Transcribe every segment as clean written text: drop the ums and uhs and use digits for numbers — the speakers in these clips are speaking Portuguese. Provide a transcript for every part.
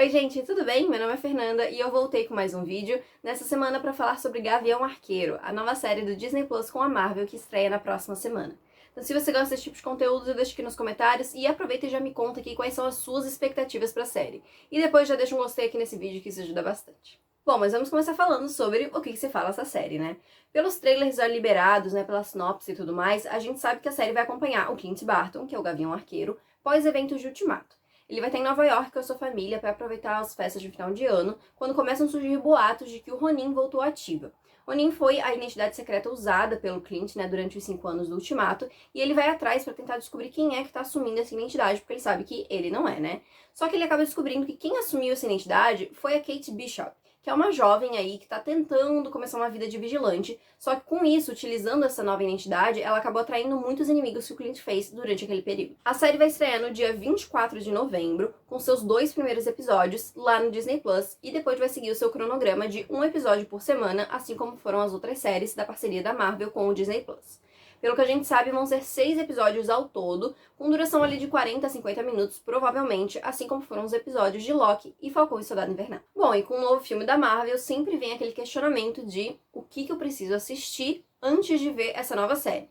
Oi gente, tudo bem? Meu nome é Fernanda e eu voltei com mais um vídeo nessa semana para falar sobre Gavião Arqueiro, a nova série do Disney Plus com a Marvel que estreia na próxima semana. Então se você gosta desse tipo de conteúdo, deixa aqui nos comentários e aproveita e já me conta aqui quais são as suas expectativas para a série. E depois já deixa um gostei aqui nesse vídeo que isso ajuda bastante. Bom, mas vamos começar falando sobre o que se fala essa série, né? Pelos trailers já liberados, né, pela sinopse e tudo mais, a gente sabe que a série vai acompanhar o Clint Barton, que é o Gavião Arqueiro, pós-eventos de Ultimato. Ele vai estar em Nova York com a sua família para aproveitar as festas de final de ano, quando começam a surgir boatos de que o Ronin voltou ativa. Ronin foi a identidade secreta usada pelo Clint, né, durante os 5 anos do Ultimato, e ele vai atrás para tentar descobrir quem é que está assumindo essa identidade, porque ele sabe que ele não é, né? Só que ele acaba descobrindo que quem assumiu essa identidade foi a Kate Bishop, que é uma jovem aí que tá tentando começar uma vida de vigilante, só que com isso, utilizando essa nova identidade, ela acabou atraindo muitos inimigos que o Clint fez durante aquele período. A série vai estrear no dia 24 de novembro, com seus 2 primeiros episódios, lá no Disney Plus, e depois vai seguir o seu cronograma de um episódio por semana, assim como foram as outras séries da parceria da Marvel com o Disney Plus. Pelo que a gente sabe, vão ser 6 episódios ao todo, com duração ali de 40 a 50 minutos, provavelmente, assim como foram os episódios de Loki e Falcão e Soldado Invernal. Bom, e com o novo filme da Marvel, sempre vem aquele questionamento de o que eu preciso assistir antes de ver essa nova série.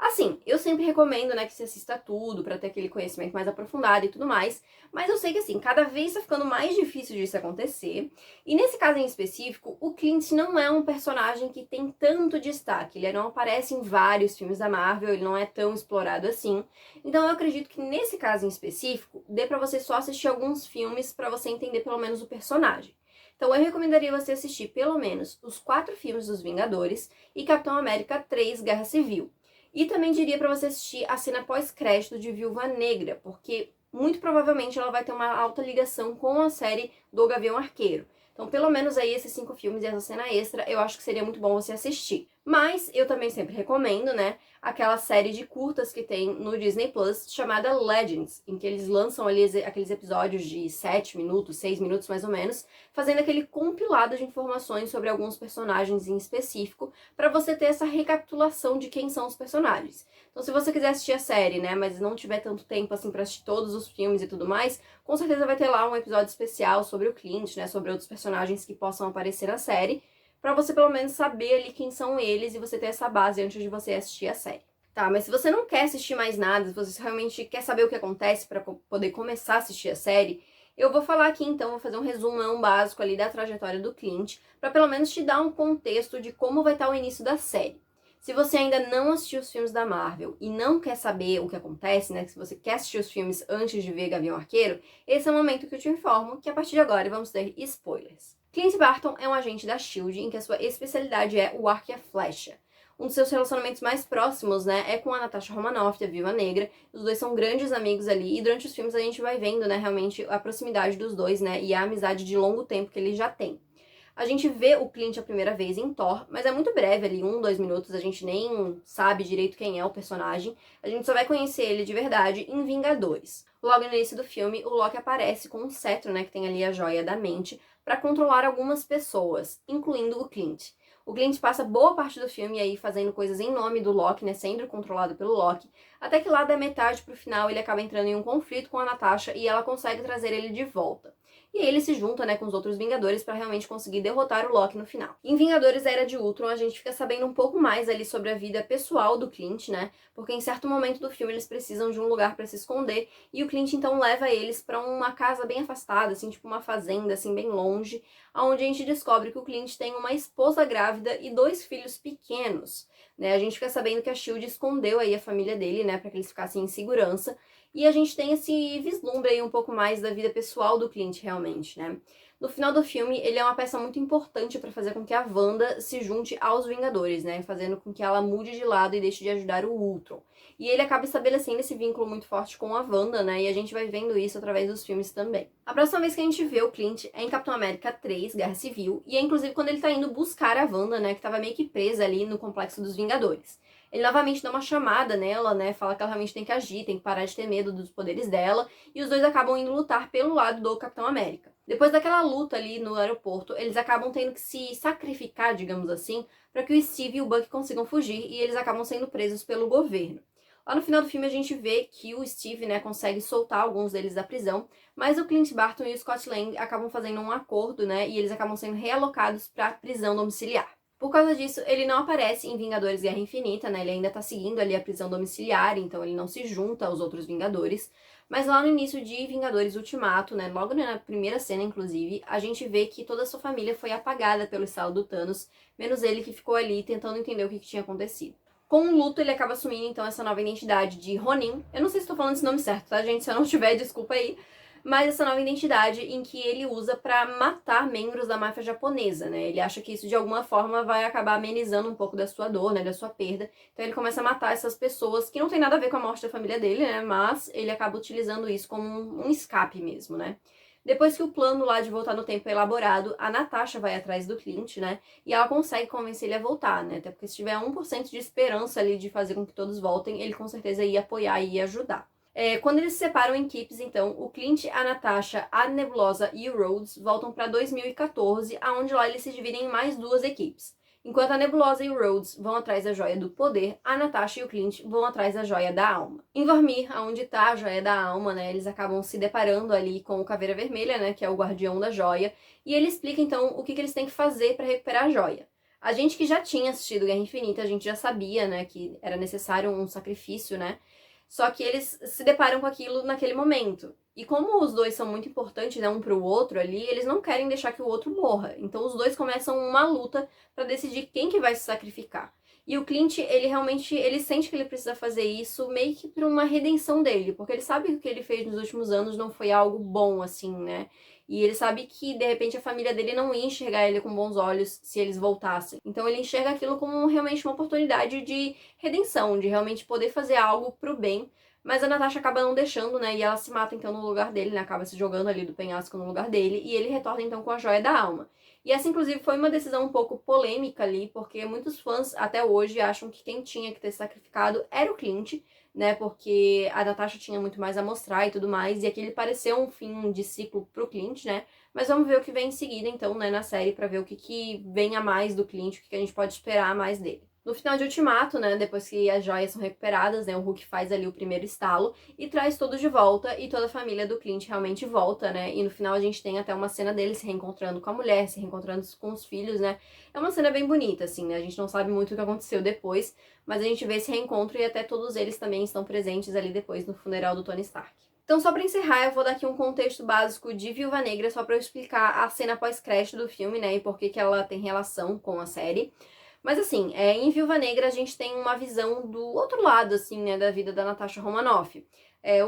Assim, eu sempre recomendo, né, que você assista tudo pra ter aquele conhecimento mais aprofundado e tudo mais, mas eu sei que, assim, cada vez tá ficando mais difícil disso acontecer, e nesse caso em específico, o Clint não é um personagem que tem tanto destaque, ele não aparece em vários filmes da Marvel, ele não é tão explorado assim, então eu acredito que nesse caso em específico, dê pra você só assistir alguns filmes pra você entender pelo menos o personagem. Então eu recomendaria você assistir pelo menos os 4 filmes dos Vingadores e Capitão América 3 Guerra Civil. E também diria pra você assistir a cena pós-crédito de Viúva Negra, porque muito provavelmente ela vai ter uma alta ligação com a série do Gavião Arqueiro. Então, pelo menos aí esses 5 filmes e essa cena extra, eu acho que seria muito bom você assistir. Mas eu também sempre recomendo, né, aquela série de curtas que tem no Disney Plus, chamada Legends, em que eles lançam ali aqueles episódios de 7 minutos, 6 minutos mais ou menos, fazendo aquele compilado de informações sobre alguns personagens em específico, para você ter essa recapitulação de quem são os personagens. Então, se você quiser assistir a série, né, mas não tiver tanto tempo assim para assistir todos os filmes e tudo mais, com certeza vai ter lá um episódio especial sobre o Clint, né, sobre outros personagens que possam aparecer na série, pra você pelo menos saber ali quem são eles e você ter essa base antes de você assistir a série. Tá, mas se você não quer assistir mais nada, se você realmente quer saber o que acontece pra poder começar a assistir a série, eu vou falar aqui então, vou fazer um resumão básico ali da trajetória do Clint, pra pelo menos te dar um contexto de como vai estar o início da série. Se você ainda não assistiu os filmes da Marvel e não quer saber o que acontece, né, se você quer assistir os filmes antes de ver Gavião Arqueiro, esse é o momento que eu te informo que a partir de agora vamos ter spoilers. Clint Barton é um agente da S.H.I.E.L.D. em que a sua especialidade é o arco e a flecha. Um dos seus relacionamentos mais próximos, né, é com a Natasha Romanoff, a Viúva Negra. Os dois são grandes amigos ali e durante os filmes a gente vai vendo, né, realmente a proximidade dos dois, né, e a amizade de longo tempo que eles já têm. A gente vê o Clint a primeira vez em Thor, mas é muito breve ali, 2 minutos, a gente nem sabe direito quem é o personagem. A gente só vai conhecer ele de verdade em Vingadores. Logo no início do filme, o Loki aparece com um cetro, né, que tem ali a joia da mente, para controlar algumas pessoas, incluindo o Clint. O Clint passa boa parte do filme aí fazendo coisas em nome do Loki, né, sendo controlado pelo Loki, até que lá da metade pro final ele acaba entrando em um conflito com a Natasha e ela consegue trazer ele de volta. E aí ele se junta, né, com os outros Vingadores para realmente conseguir derrotar o Loki no final. Em Vingadores Era de Ultron, a gente fica sabendo um pouco mais ali sobre a vida pessoal do Clint, né, porque em certo momento do filme eles precisam de um lugar para se esconder e o Clint então leva eles para uma casa bem afastada, assim, tipo uma fazenda, assim, bem longe, onde a gente descobre que o Clint tem uma esposa grávida e 2 filhos pequenos, né, a gente fica sabendo que a S.H.I.E.L.D. escondeu aí a família dele, né, para que eles ficassem em segurança. E a gente tem esse vislumbre aí um pouco mais da vida pessoal do Clint, realmente, né? No final do filme, ele é uma peça muito importante para fazer com que a Wanda se junte aos Vingadores, né? Fazendo com que ela mude de lado e deixe de ajudar o Ultron. E ele acaba estabelecendo esse vínculo muito forte com a Wanda, né? E a gente vai vendo isso através dos filmes também. A próxima vez que a gente vê o Clint é em Capitão América 3, Guerra Civil, e é inclusive quando ele tá indo buscar a Wanda, né? Que tava meio que presa ali no Complexo dos Vingadores. Ele novamente dá uma chamada nela, né, fala que ela realmente tem que agir, tem que parar de ter medo dos poderes dela, e os dois acabam indo lutar pelo lado do Capitão América. Depois daquela luta ali no aeroporto, eles acabam tendo que se sacrificar, digamos assim, para que o Steve e o Bucky consigam fugir, e eles acabam sendo presos pelo governo. Lá no final do filme a gente vê que o Steve, né, consegue soltar alguns deles da prisão, mas o Clint Barton e o Scott Lang acabam fazendo um acordo, né, e eles acabam sendo realocados para prisão domiciliar. Por causa disso, ele não aparece em Vingadores Guerra Infinita, né? Ele ainda tá seguindo ali a prisão domiciliar, então ele não se junta aos outros Vingadores. Mas lá no início de Vingadores Ultimato, né? Logo na primeira cena, inclusive, a gente vê que toda a sua família foi apagada pelo estalo do Thanos, menos ele que ficou ali tentando entender o que tinha acontecido. Com o luto, ele acaba assumindo, então, essa nova identidade de Ronin. Eu não sei se estou falando esse nome certo, tá, gente? Se eu não tiver, desculpa aí. Mas essa nova identidade em que ele usa pra matar membros da máfia japonesa, né? Ele acha que isso, de alguma forma, vai acabar amenizando um pouco da sua dor, né? Da sua perda. Então ele começa a matar essas pessoas que não tem nada a ver com a morte da família dele, né? Mas ele acaba utilizando isso como um escape mesmo, né? Depois que o plano lá de voltar no tempo é elaborado, a Natasha vai atrás do Clint, né? E ela consegue convencer ele a voltar, né? Até porque se tiver 1% de esperança ali de fazer com que todos voltem, ele com certeza ia apoiar e ia ajudar. Quando eles se separam em equipes, então, o Clint, a Natasha, a Nebulosa e o Rhodes voltam para 2014, aonde lá eles se dividem em mais duas equipes. Enquanto a Nebulosa e o Rhodes vão atrás da Joia do Poder, a Natasha e o Clint vão atrás da Joia da Alma. Em Vormir, aonde tá a Joia da Alma, né, eles acabam se deparando ali com o Caveira Vermelha, né, que é o guardião da Joia, e ele explica, então, o que eles têm que fazer para recuperar a Joia. A gente que já tinha assistido Guerra Infinita, a gente já sabia, né, que era necessário um sacrifício, né, só que eles se deparam com aquilo naquele momento. E como os dois são muito importantes, né, um pro outro ali, eles não querem deixar que o outro morra. Então os dois começam uma luta para decidir quem que vai se sacrificar. E o Clint, ele realmente, ele sente que ele precisa fazer isso meio que por uma redenção dele, porque ele sabe que o que ele fez nos últimos anos não foi algo bom, assim, né? E ele sabe que, de repente, a família dele não ia enxergar ele com bons olhos se eles voltassem. Então ele enxerga aquilo como realmente uma oportunidade de redenção, de realmente poder fazer algo pro bem. Mas a Natasha acaba não deixando, né? E ela se mata então no lugar dele, né? Acaba se jogando ali do penhasco no lugar dele. E ele retorna então com a Joia da Alma. E essa, inclusive, foi uma decisão um pouco polêmica ali, porque muitos fãs até hoje acham que quem tinha que ter sacrificado era o Clint, né? Porque a Natasha tinha muito mais a mostrar e tudo mais. E aquele pareceu um fim de ciclo pro Clint, né? Mas vamos ver o que vem em seguida, então, né, na série, pra ver o que vem a mais do Clint, o que a gente pode esperar mais dele. No final de Ultimato, né, depois que as joias são recuperadas, né, o Hulk faz ali o primeiro estalo e traz todos de volta e toda a família do Clint realmente volta, né, e no final a gente tem até uma cena dele se reencontrando com a mulher, se reencontrando com os filhos, né, é uma cena bem bonita, assim, né, a gente não sabe muito o que aconteceu depois, mas a gente vê esse reencontro e até todos eles também estão presentes ali depois no funeral do Tony Stark. Então, só pra encerrar, eu vou dar aqui um contexto básico de Viúva Negra, só pra eu explicar a cena pós-crédito do filme, né, e por que ela tem relação com a série. Mas assim, em Viúva Negra a gente tem uma visão do outro lado, assim, né, da vida da Natasha Romanoff.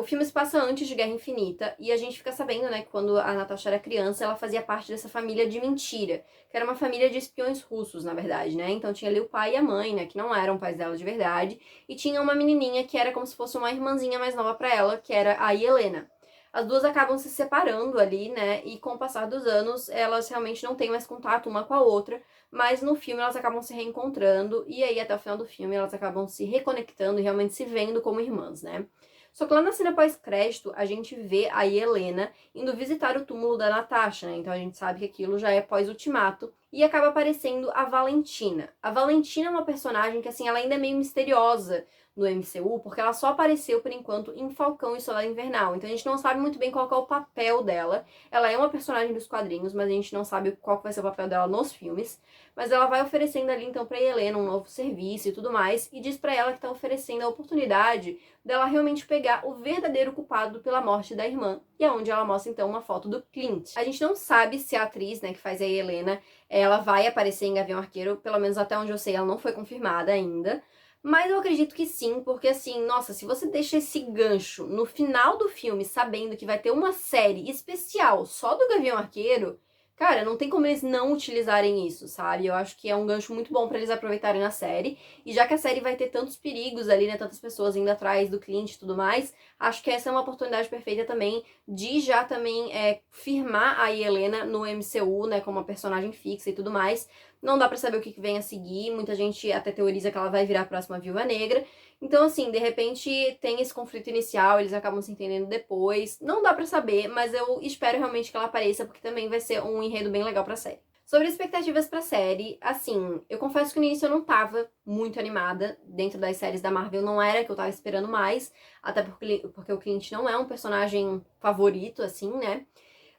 O filme se passa antes de Guerra Infinita e a gente fica sabendo, né, que quando a Natasha era criança, ela fazia parte dessa família de mentira, que era uma família de espiões russos, na verdade, né? Então tinha ali o pai e a mãe, né, que não eram pais dela de verdade, e tinha uma menininha que era como se fosse uma irmãzinha mais nova pra ela, que era a Helena. As duas acabam se separando ali, né? E com o passar dos anos, elas realmente não têm mais contato uma com a outra, mas no filme elas acabam se reencontrando, e aí até o final do filme elas acabam se reconectando e realmente se vendo como irmãs, né? Só que lá na cena pós-crédito, a gente vê a Helena indo visitar o túmulo da Natasha, né? Então a gente sabe que aquilo já é pós-ultimato. E acaba aparecendo a Valentina. A Valentina é uma personagem que, assim, ela ainda é meio misteriosa no MCU, porque ela só apareceu, por enquanto, em Falcão e Soldado Invernal. Então a gente não sabe muito bem qual que é o papel dela. Ela é uma personagem dos quadrinhos, mas a gente não sabe qual que vai ser o papel dela nos filmes. Mas ela vai oferecendo ali, então, pra Helena um novo serviço e tudo mais, e diz pra ela que tá oferecendo a oportunidade dela realmente pegar o verdadeiro culpado pela morte da irmã, e é onde ela mostra, então, uma foto do Clint. A gente não sabe se a atriz, né, que faz a Helena, ela vai aparecer em Gavião Arqueiro, pelo menos até onde eu sei, ela não foi confirmada ainda, mas eu acredito que sim, porque assim, nossa, se você deixa esse gancho no final do filme sabendo que vai ter uma série especial só do Gavião Arqueiro, cara, não tem como eles não utilizarem isso, sabe? Eu acho que é um gancho muito bom pra eles aproveitarem na série. E já que a série vai ter tantos perigos ali, né? Tantas pessoas indo atrás do Clint e tudo mais, acho que essa é uma oportunidade perfeita também de já também firmar a Helena no MCU, né? Como uma personagem fixa e tudo mais. Não dá pra saber o que vem a seguir. Muita gente até teoriza que ela vai virar a próxima Viúva Negra. Então, assim, de repente tem esse conflito inicial, eles acabam se entendendo depois. Não dá pra saber, mas eu espero realmente que ela apareça, porque também vai ser um enredo bem legal pra série. Sobre expectativas pra série, assim, eu confesso que no início eu não tava muito animada. Dentro das séries da Marvel não era que eu tava esperando mais, até porque o Clint não é um personagem favorito, assim, né?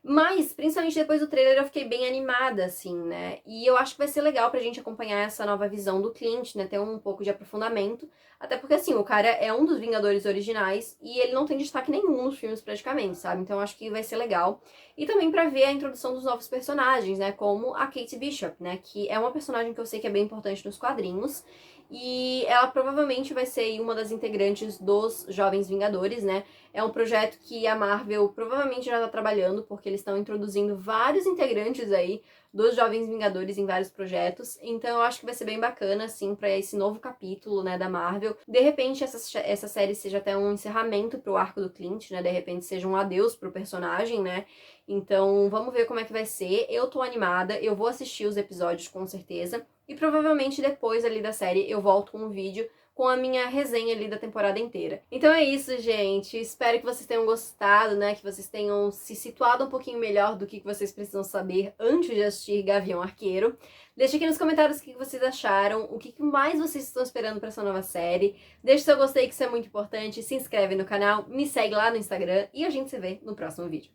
Mas, principalmente depois do trailer, eu fiquei bem animada, assim, né? E eu acho que vai ser legal pra gente acompanhar essa nova visão do Clint, né? Ter um pouco de aprofundamento. Até porque, assim, o cara é um dos Vingadores originais e ele não tem destaque nenhum nos filmes, praticamente, sabe? Então eu acho que vai ser legal. E também pra ver a introdução dos novos personagens, né? Como a Kate Bishop, né? Que é uma personagem que eu sei que é bem importante nos quadrinhos. E ela provavelmente vai ser uma das integrantes dos Jovens Vingadores, né? É um projeto que a Marvel provavelmente já está trabalhando, porque eles estão introduzindo vários integrantes aí dos Jovens Vingadores em vários projetos. Então eu acho que vai ser bem bacana, assim, para esse novo capítulo, né, da Marvel. De repente essa série seja até um encerramento pro arco do Clint, né? De repente seja um adeus pro personagem, né? Então vamos ver como é que vai ser. Eu tô animada, eu vou assistir os episódios com certeza. E provavelmente depois ali da série eu volto com um vídeo com a minha resenha ali da temporada inteira. Então é isso, gente. Espero que vocês tenham gostado, né? Que vocês tenham se situado um pouquinho melhor do que vocês precisam saber antes de assistir Gavião Arqueiro. Deixe aqui nos comentários o que vocês acharam, o que mais vocês estão esperando para essa nova série. Deixe seu gostei, que isso é muito importante. Se inscreve no canal, me segue lá no Instagram e a gente se vê no próximo vídeo.